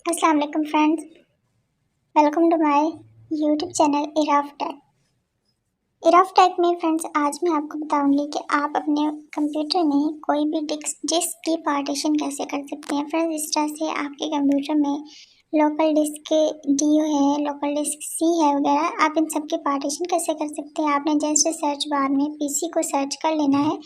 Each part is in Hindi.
अस्सलाम वालेकुम friends, welcome to my YouTube channel Iraf tech. Iraf tech में फ्रेंड्स आज मैं आपको बताऊंगी कि आप अपने कंप्यूटर में कोई भी डिस्क की पार्टीशन कैसे कर सकते हैं। फ्रेंड्स इस तरह से आपके कंप्यूटर में लोकल डिस्क डी है, लोकल डिस्क सी है वगैरह, आप इन सब की पार्टीशन कैसे कर सकते हैं। आपने जैसे सर्च बार में पीसी को सर्च कर लेना है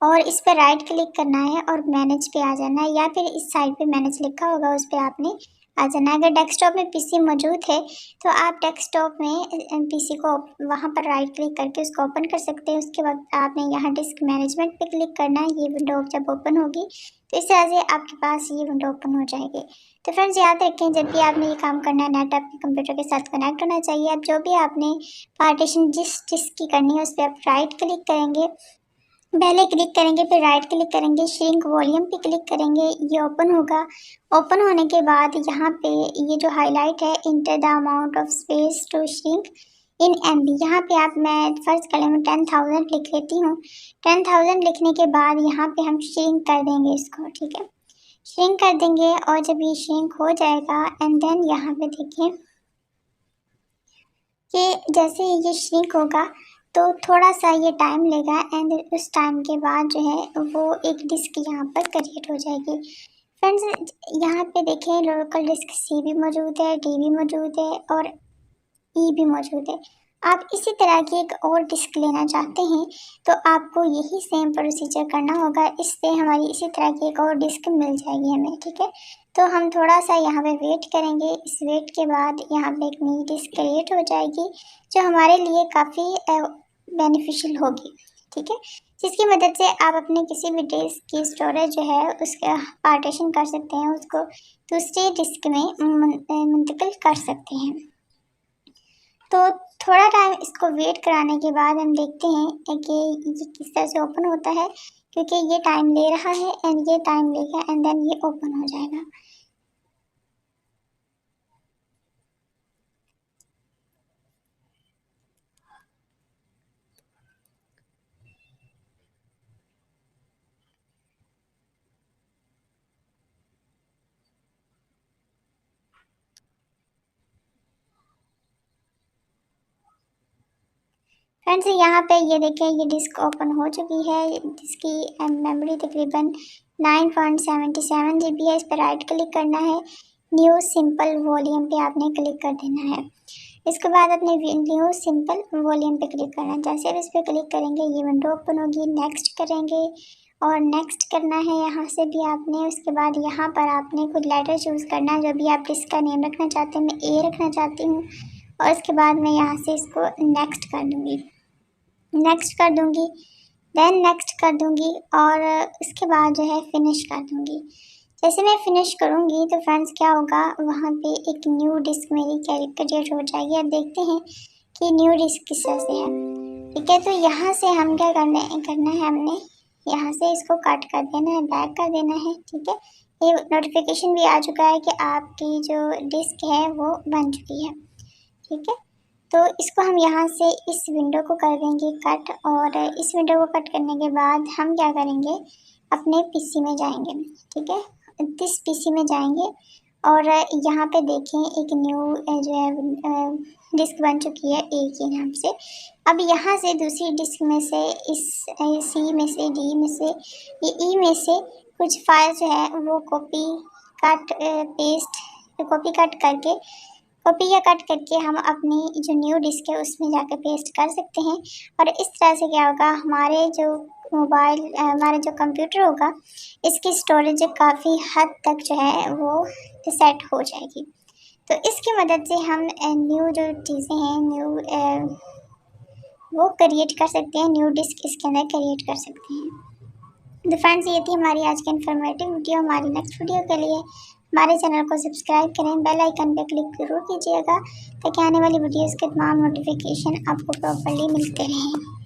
और इस पर राइट क्लिक करना है और मैनेज पे आ जाना है, या फिर इस साइड पे मैनेज लिखा होगा उस पर आपने आ जाना। अगर डेस्कटॉप में पीसी मौजूद है तो आप डेस्कटॉप में पीसी को वहां पर राइट क्लिक करके उसको ओपन कर सकते हैं। उसके बाद आपने यहाँ डिस्क मैनेजमेंट पे क्लिक करना है। ये विंडो जब ओपन होगी तो इस तरह से आपके पास ये विंडो ओपन हो जाएगी। तो फ्रेंड्स याद रखें, जब भी आपने ये काम करना है नेट आपके कंप्यूटर के साथ कनेक्ट होना चाहिए। अब जो भी आपने पार्टीशन जिस डिस्क की करनी है उस पर आप राइट क्लिक करेंगे, पहले क्लिक करेंगे फिर राइट क्लिक करेंगे, श्रिंक वॉल्यूम पे क्लिक करेंगे, ये ओपन होगा। ओपन होने के बाद यहाँ पे ये जो हाईलाइट है enter the amount of space to shrink in MB, यहाँ पे आप मैं फर्स्ट कलम में 10,000 लिख लेती हूँ। 10,000 लिखने के बाद यहाँ पे हम श्रिंक कर देंगे इसको, ठीक है, श्रिंक कर देंगे। और जब ये श्रिंक हो जाएगा एंड देन यहाँ पे देखिए कि जैसे ये श्रिंक होगा तो थोड़ा सा ये टाइम लेगा एंड उस टाइम के बाद जो है वो एक डिस्क यहाँ पर क्रिएट हो जाएगी। फ्रेंड्स यहाँ पे देखें लोकल डिस्क सी भी मौजूद है, डी भी मौजूद है और ई भी मौजूद है। आप इसी तरह की एक और डिस्क लेना चाहते हैं तो आपको यही सेम प्रोसीजर करना होगा। इससे हमारी इसी तरह की एक और डिस्क मिल जाएगी हमें, ठीक है। तो हम थोड़ा सा यहाँ पे वेट करेंगे। इस वेट के बाद यहाँ पे एक नई डिस्क क्रिएट हो जाएगी जो हमारे लिए काफ़ी बेनिफिशियल होगी, ठीक है, जिसकी मदद से आप अपने किसी भी डिस्क की स्टोरेज जो है उसका पार्टीशन कर सकते हैं, उसको दूसरी डिस्क में मुंतकिल कर सकते हैं। तो थोड़ा टाइम इसको वेट कराने के बाद हम देखते हैं कि ये किस तरह से ओपन होता है, क्योंकि ये टाइम ले रहा है एंड ये टाइम लेगा एंड देन ये ओपन हो जाएगा। फ्रेंड्स यहाँ पे ये देखें ये डिस्क ओपन हो चुकी है। जिसकी मेमोरी तकरीबन 9.77 GB है। इस पर राइट क्लिक करना है, न्यू सिंपल वॉल्यूम पे आपने क्लिक कर देना है। इसके बाद अपने न्यू सिंपल वॉल्यूम पे क्लिक करना है। जैसे भी इस पर क्लिक करेंगे ये विंडो ओपन होगी। नेक्स्ट करेंगे और नेक्स्ट करना है यहाँ से भी आपने। उसके बाद यहाँ पर आपने कुछ लेटर चूज़ करना है, जो भी आप डिस्क का नेम रखना चाहते हैं। मैं ए रखना चाहती हूँ और उसके बाद मैं यहाँ से इसको नेक्स्ट कर दूँगी, नेक्स्ट कर दूंगी, देन नेक्स्ट कर दूंगी और उसके बाद जो है फिनिश कर दूंगी। जैसे मैं फिनिश करूंगी तो फ्रेंड्स क्या होगा, वहाँ पे एक न्यू डिस्क मेरी क्रिएट हो जाएगी। अब देखते हैं कि न्यू डिस्क किस तरह से है, ठीक है। तो यहाँ से हम क्या करना है हमने यहाँ से इसको कट कर देना है, बैक कर देना है, ठीक है। ये नोटिफिकेशन भी आ चुका है कि आपकी जो डिस्क है वो बन चुकी है, ठीक है। तो इसको हम यहाँ से इस विंडो को कर देंगे कट, और इस विंडो को कट करने के बाद हम क्या करेंगे, अपने पीसी में जाएंगे, ठीक है, इस पीसी में जाएंगे और यहाँ पे देखें एक न्यू जो है डिस्क बन चुकी है ए के नाम से। अब यहाँ से दूसरी डिस्क में से इस सी में से, डी में से, ये ई में से कुछ फाइल जो है वो कॉपी या कट करके हम अपनी जो न्यू डिस्क है उसमें जाकर पेस्ट कर सकते हैं। और इस तरह से क्या होगा, हमारे जो कंप्यूटर होगा इसकी स्टोरेज काफ़ी हद तक जो है वो सेट हो जाएगी। तो इसकी मदद से हम न्यू जो चीज़ें हैं वो क्रिएट कर सकते हैं, न्यू डिस्क इसके अंदर क्रिएट कर सकते हैं। तो फ्रेंड्स ये थी हमारी आज की इन्फॉर्मेटिव वीडियो। हमारी नेक्स्ट वीडियो के लिए हमारे चैनल को सब्सक्राइब करें, बेल आइकन पे क्लिक जरूर कीजिएगा ताकि आने वाली वीडियोस के तमाम नोटिफिकेशन आपको प्रॉपर्ली मिलते रहें।